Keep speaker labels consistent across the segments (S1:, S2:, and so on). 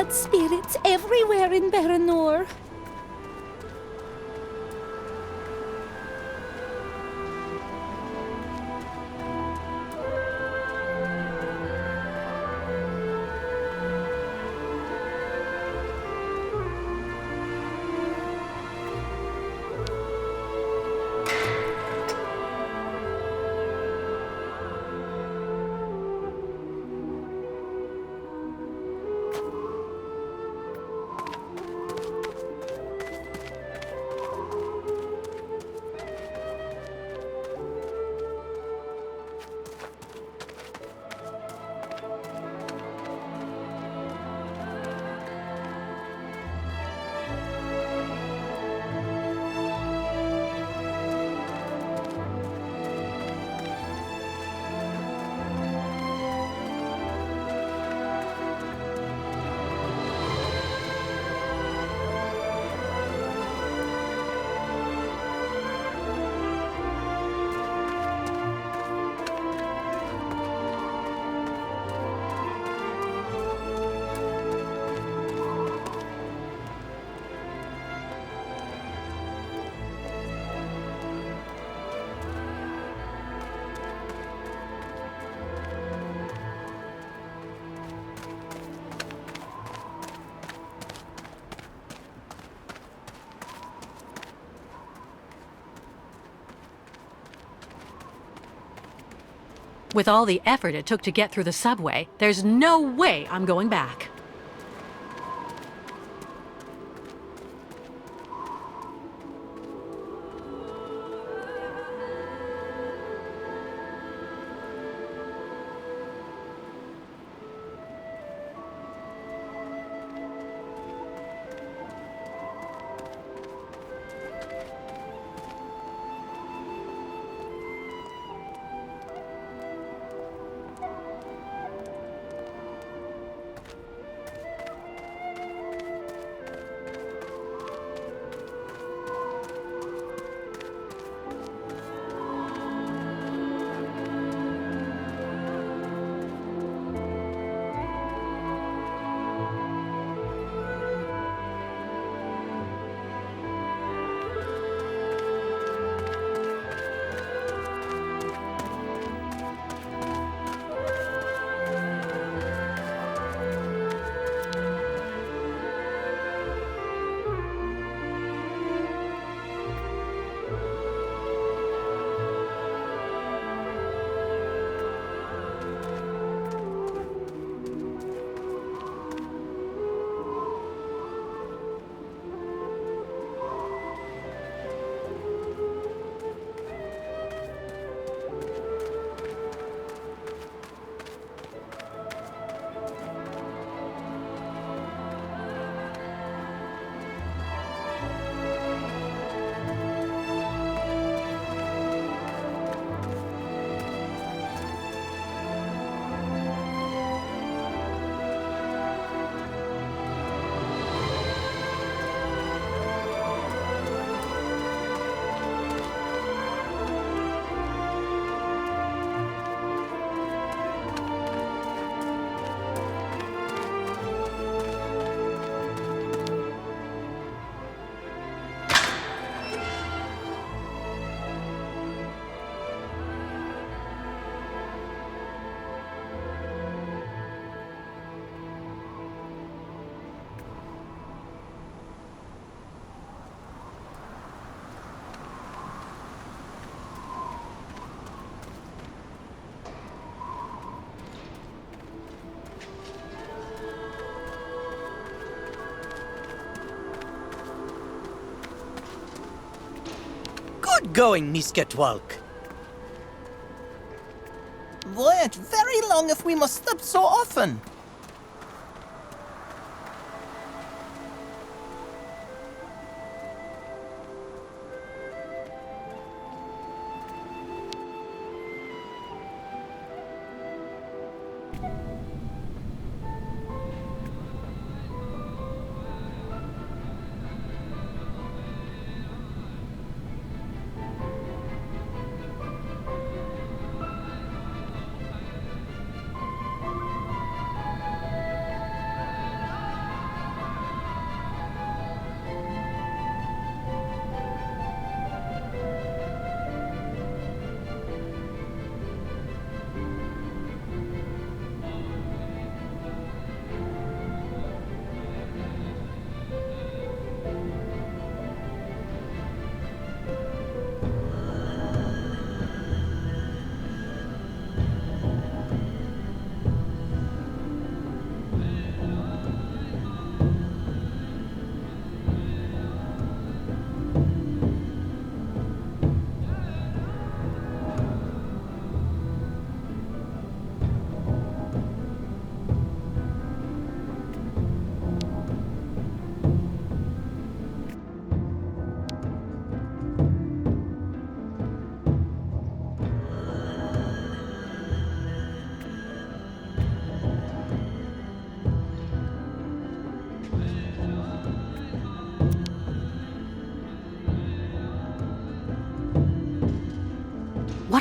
S1: bad spirits everywhere in Baranor.
S2: With all the effort it took to get through the subway, there's no way I'm going back.
S3: Good going, Miss Catwalk.
S4: Wait very long if we must stop so often.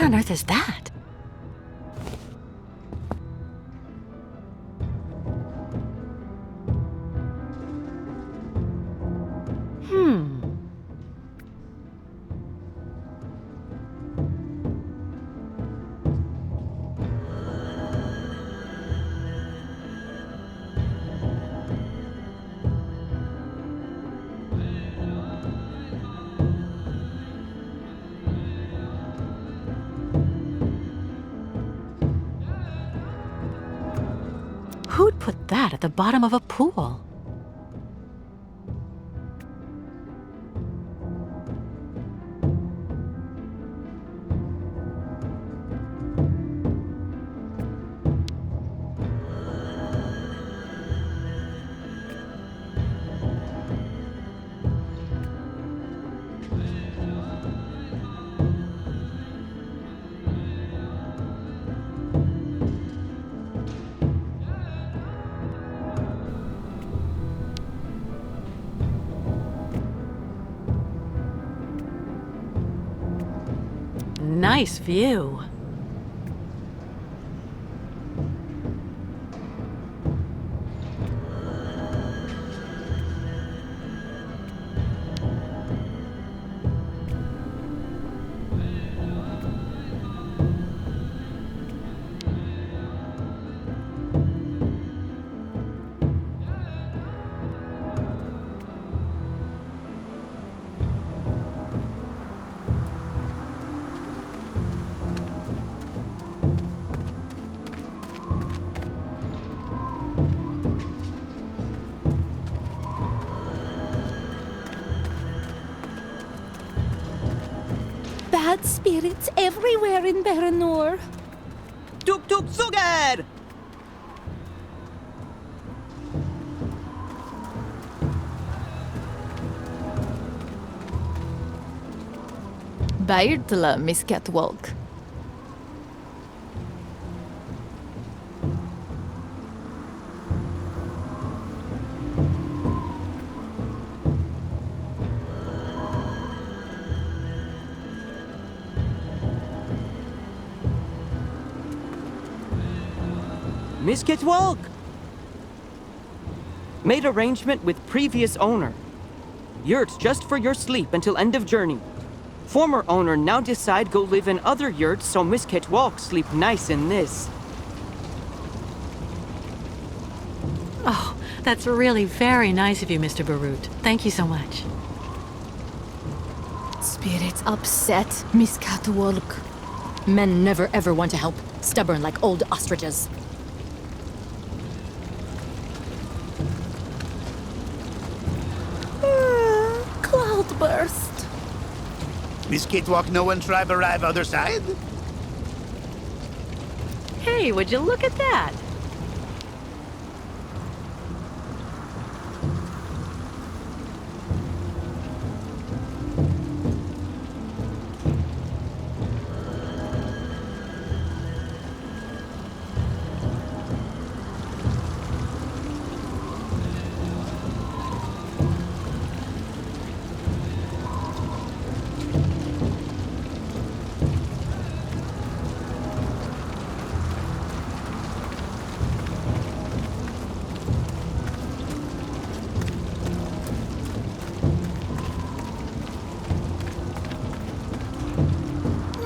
S2: on earth is that? Who'd put that at the bottom of a pool? Nice view.
S1: Bad spirits everywhere in Berenor.
S4: Tuk tuk sugar!
S5: Pereyda, Miss Кейт Уокер.
S6: Miss Кейт Уокер! Made arrangement with previous owner. Yurts just for your sleep until end of journey. Former owner now decide go live in other yurts so Miss Кейт Уокер sleep nice in this.
S2: Oh, that's really very nice of you, Mr. Barut. Thank you so much.
S5: Spirits upset, Miss Кейт Уокер. Men never ever want to help, stubborn like old ostriches.
S1: Cloudburst.
S7: Miss Кейт Уокер, no one tribe arrive other side?
S2: Hey, would you look at that?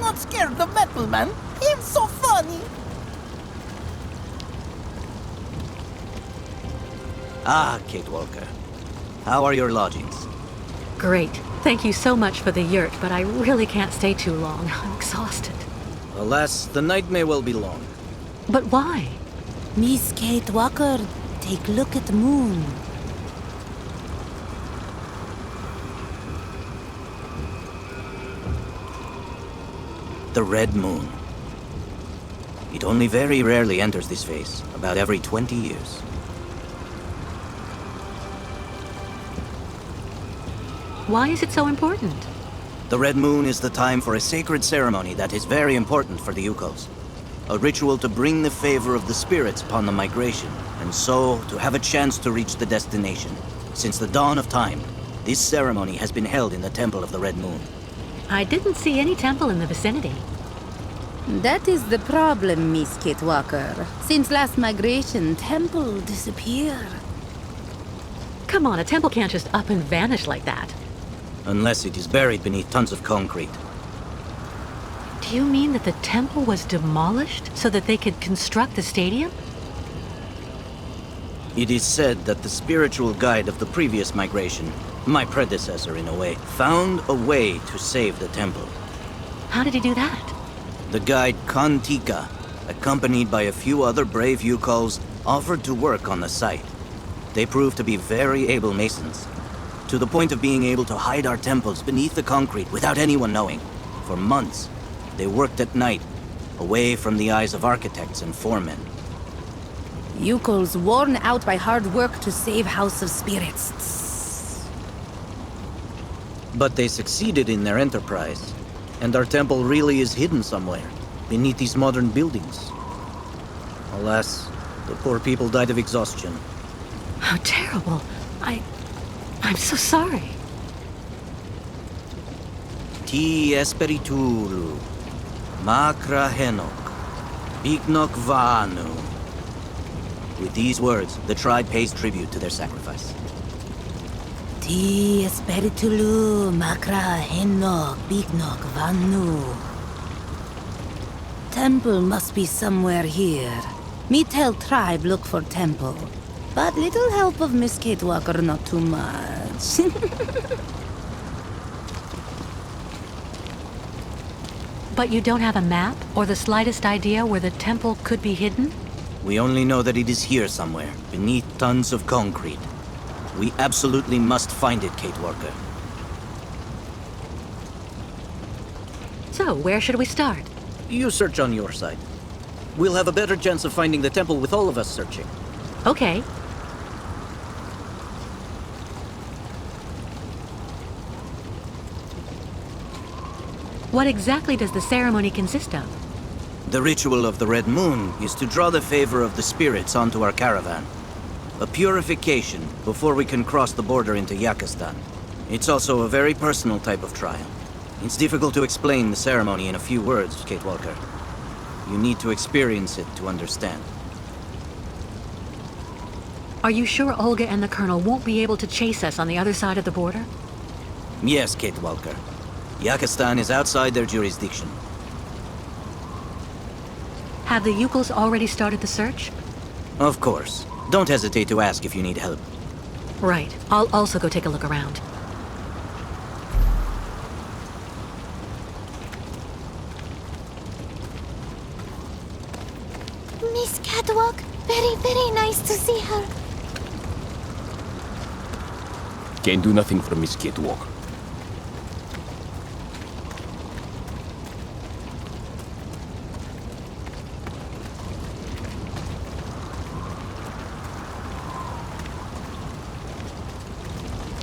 S4: Not scared of metal, man. He's so funny.
S3: Ah, Кейт Уокер. How are your lodgings?
S2: Great. Thank you so much for the yurt, but I really can't stay too long. I'm exhausted.
S3: Alas, the night may well be long.
S2: But why?
S1: Miss Кейт Уокер, take a look at the moon.
S3: The red moon. It only very rarely enters this phase, about every 20 years.
S2: Why is it so important?
S3: The red moon is the time for a sacred ceremony that is very important for the Yukos. A ritual to bring the favor of the spirits upon the migration, and so to have a chance to reach the destination. Since the dawn of time, this ceremony has been held in the Temple of the Red Moon.
S2: I didn't see any temple in the vicinity.
S1: That is the problem, Miss Кейт Уокер. Since last migration, temple disappeared.
S2: Come on, a temple can't just up and vanish like that.
S3: Unless it is buried beneath tons of concrete.
S2: Do you mean that the temple was demolished so that they could construct the stadium?
S3: It is said that the spiritual guide of the previous migration, my predecessor in a way, found a way to save the temple.
S2: How did he do that?
S3: The guide Kantika, accompanied by a few other brave Yukols, offered to work on the site. They proved to be very able masons, to the point of being able to hide our temples beneath the concrete without anyone knowing. For months, they worked at night, away from the eyes of architects and foremen.
S1: Yukols worn out by hard work to save House of Spirits.
S3: But they succeeded in their enterprise, and our temple really is hidden somewhere, beneath these modern buildings. Alas, the poor people died of exhaustion.
S2: How terrible. I'm so sorry.
S3: Ti esperitulu, makra henok, bignok vanu. With these words, the tribe pays tribute to their sacrifice.
S1: Ti esperitulu makra henok bignok vanu. Temple must be somewhere here. Me tell tribe look for temple. But little help of Miss Кейt Уокер, not too much.
S2: But you don't have a map or the slightest idea where the temple could be hidden?
S3: We only know that it is here somewhere, beneath tons of concrete. We absolutely must find it, Кейт Уокер.
S2: So, where should we start?
S3: You search on your side. We'll have a better chance of finding the temple with all of us searching.
S2: Okay. What exactly does the ceremony consist of?
S3: The ritual of the Red Moon is to draw the favor of the spirits onto our caravan. A purification before we can cross the border into Yakistan. It's also a very personal type of trial. It's difficult to explain the ceremony in a few words, Кейт Уокер. You need to experience it to understand.
S2: Are you sure Olga and the Colonel won't be able to chase us on the other side of the border?
S3: Yes, Кейт Уокер. Yakistan is outside their jurisdiction.
S2: Have the Yukols already started the search?
S3: Of course. Don't hesitate to ask if you need help.
S2: Right. I'll also go take a look around.
S8: Miss Catwalk, very nice to see her.
S9: Can't do nothing for Miss Кейт Уокер.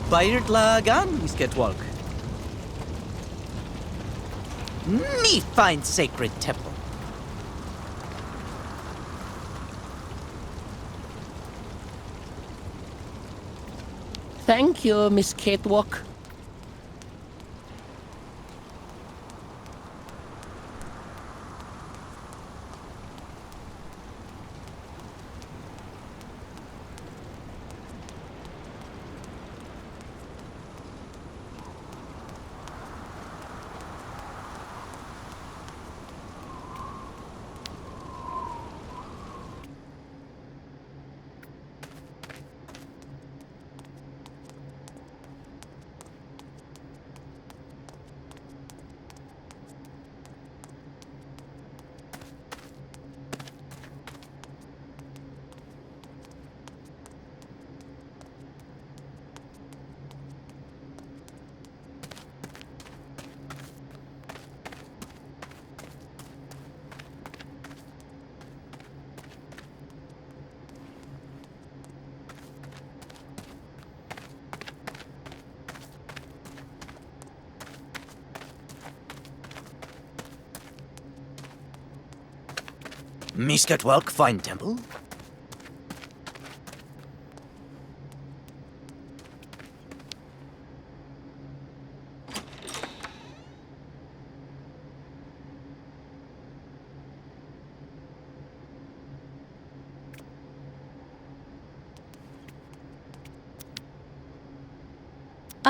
S3: Bayard Lagan, Miss Кейт Уокер. Me find sacred temple.
S10: Thank you, Miss Кейт Уокер.
S3: Miss Кейт Уокер find temple?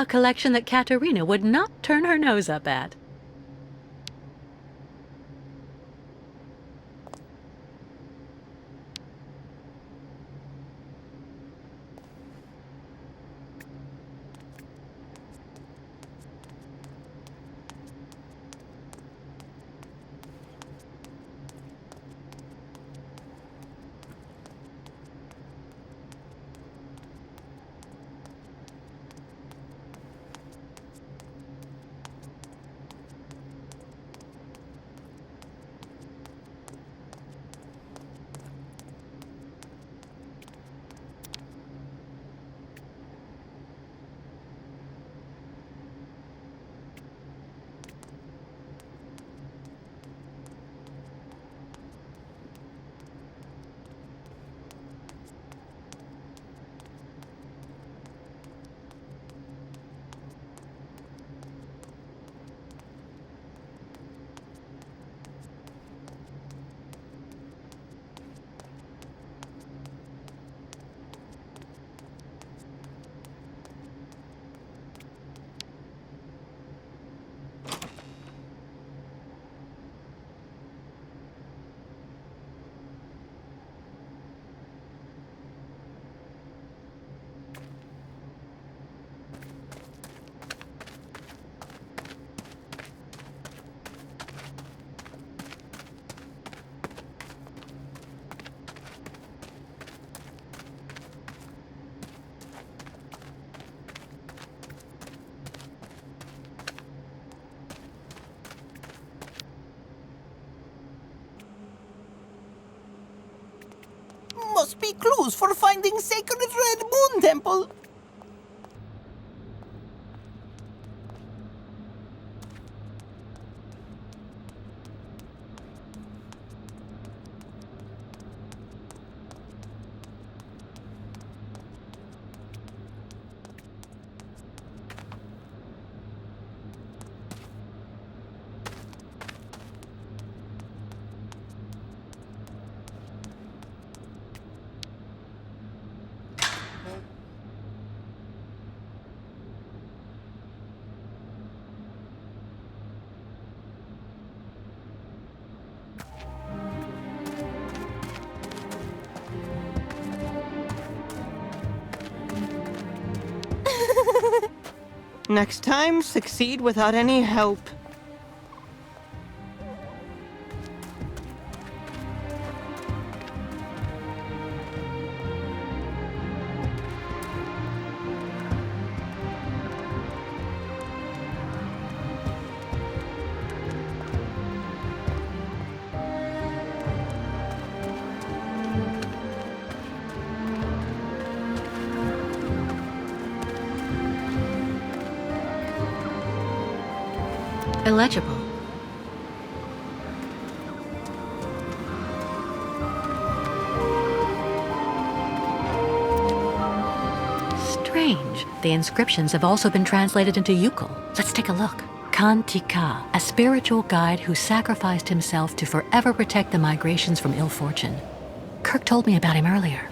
S2: A collection that Katerina would not turn her nose up at.
S4: Must be clues for finding Sacred Red Moon Temple.
S6: Next time, succeed without any help.
S2: Illegible. Strange. The inscriptions have also been translated into Yukol. Let's take a look. Kantika, a spiritual guide who sacrificed himself to forever protect the migrations from ill fortune. Kirk told me about him earlier.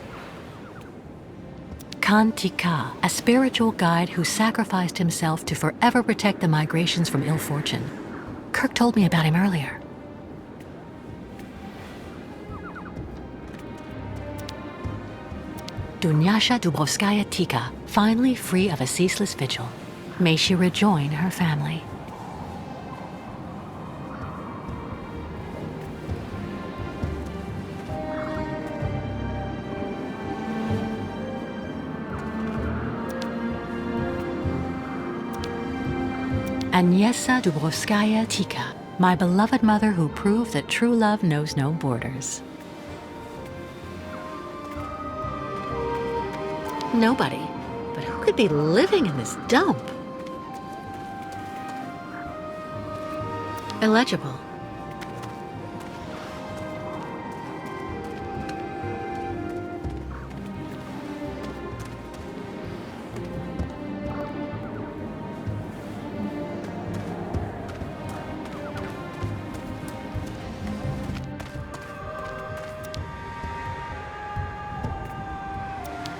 S2: Kantika, a spiritual guide who sacrificed himself to forever protect the migrations from ill fortune. Kirk told me about him earlier. Dunyasha Dubrovskaya Tika, finally free of a ceaseless vigil. May she rejoin her family. Agnieszka Dubrovskaya Tika, my beloved mother who proved that true love knows no borders. Nobody. But who could be living in this dump? Illegible.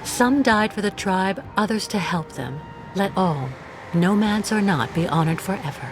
S2: Some died for the tribe, others to help them. Let all nomads or not, be honored forever.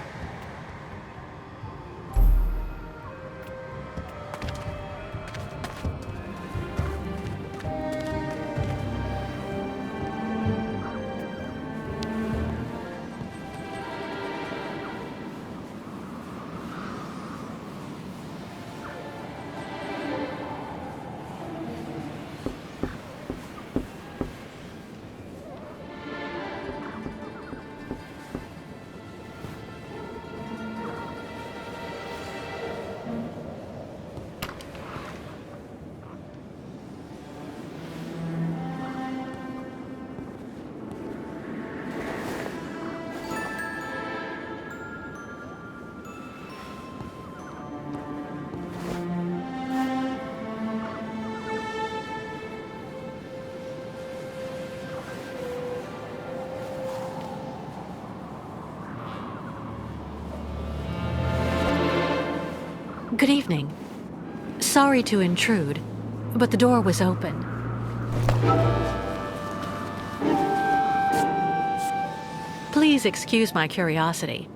S2: Good evening. Sorry to intrude, but the door was open. Please excuse my curiosity.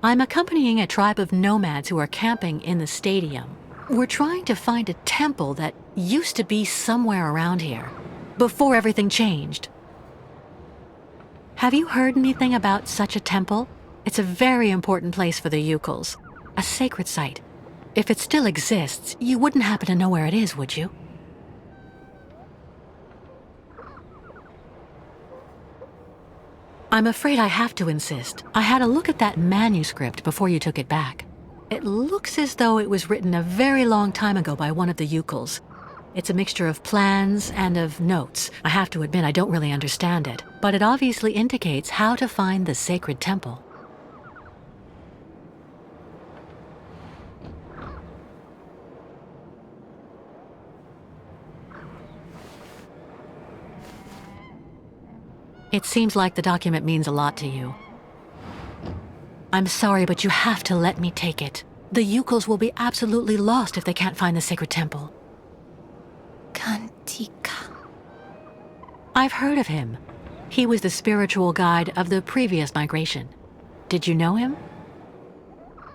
S2: I'm accompanying a tribe of nomads who are camping in the stadium. We're trying to find a temple that used to be somewhere around here, before everything changed. Have you heard anything about such a temple? It's a very important place for the Ukals, a sacred site. If it still exists, you wouldn't happen to know where it is, would you? I'm afraid I have to insist. I had a look at that manuscript before you took it back. It looks as though it was written a very long time ago by one of the Ukals. It's a mixture of plans and of notes. I have to admit I don't really understand it, but it obviously indicates how to find the sacred temple. It seems like the document means a lot to you. I'm sorry, but you have to let me take it. The Ukals will be absolutely lost if they can't find the sacred temple.
S8: Kantika.
S2: I've heard of him. He was the spiritual guide of the previous migration. Did you know him?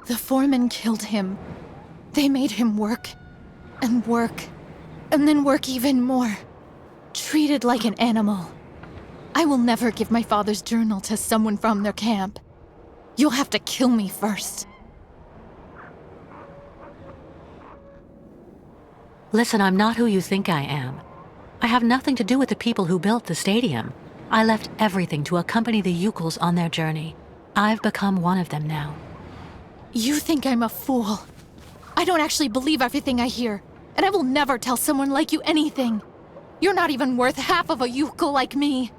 S5: The foreman killed him. They made him work, and then work even more. Treated like an animal. I will never give my father's journal to someone from their camp. You'll have to kill me first.
S2: Listen, I'm not who you think I am. I have nothing to do with the people who built the stadium. I left everything to accompany the Ukals on their journey. I've become one of them now.
S5: You think I'm a fool. I don't actually believe everything I hear, and I will never tell someone like you anything. You're not even worth half of a Ukal like me.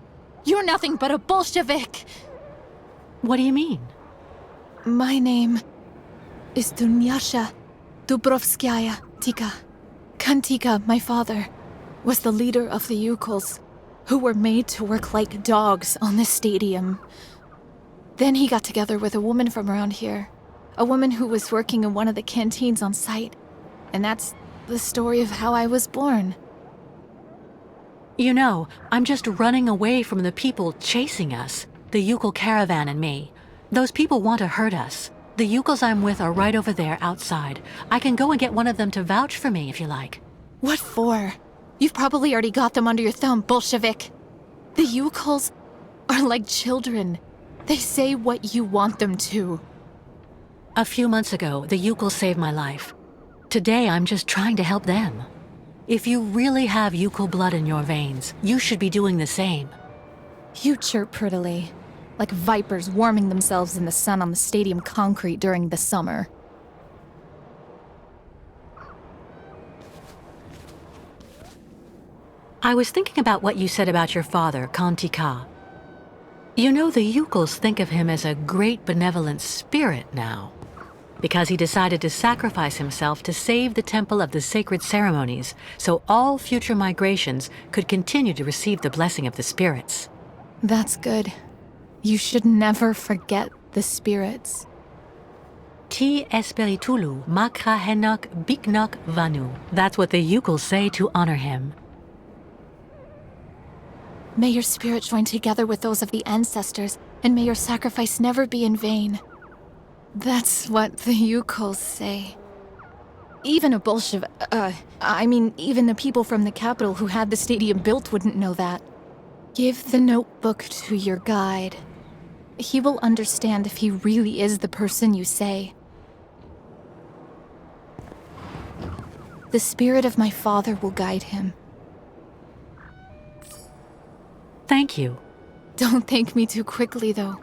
S5: You're nothing but a Bolshevik.
S2: What do you mean?
S5: My name is Dunyasha Dubrovskaya Tika. Kantika, my father, was the leader of the Ukals, who were made to work like dogs on this stadium. Then he got together with a woman from around here, a woman who was working in one of the canteens on site. And that's the story of how I was born.
S2: You know, I'm just running away from the people chasing us, the Ukal caravan and me. Those people want to hurt us. The Ukals I'm with are right over there outside. I can go and get one of them to vouch for me if you like.
S5: What for? You've probably already got them under your thumb, Bolshevik. The Ukals are like children. They say what you want them to.
S2: A few months ago, the Ukals saved my life. Today, I'm just trying to help them. If you really have Ukal blood in your veins, you should be doing the same.
S5: You chirp prettily, like vipers warming themselves in the sun on the stadium concrete during the summer.
S2: I was thinking about what you said about your father, Kantika. You know, the Ukals think of him as a great benevolent spirit now, because he decided to sacrifice himself to save the temple of the sacred ceremonies, so all future migrations could continue to receive the blessing of the spirits.
S5: That's good. You should never forget the spirits.
S2: Ti espiritulu makra henok biknok vanu. That's what the Ukals say to honor him.
S5: May your spirit join together with those of the ancestors and may your sacrifice never be in vain. That's what the Yukols say. Even a even the people from the capital who had the stadium built wouldn't know that. Give the notebook to your guide. He will understand if he really is the person you say. The spirit of my father will guide him.
S2: Thank you.
S5: Don't thank me too quickly, though.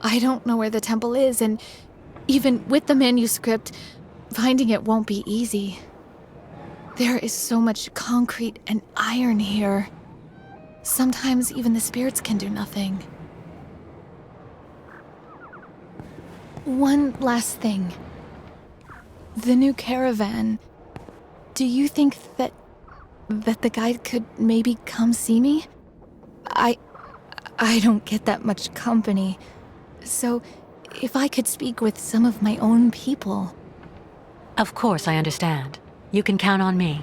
S5: I don't know where the temple is, and even with the manuscript, finding it won't be easy. There is so much concrete and iron here. Sometimes even the spirits can do nothing. One last thing. The new caravan. Do you think that the guide could maybe come see me? I don't get that much company. So, if I could speak with some of my own people.
S2: Of course, I understand. You can count on me.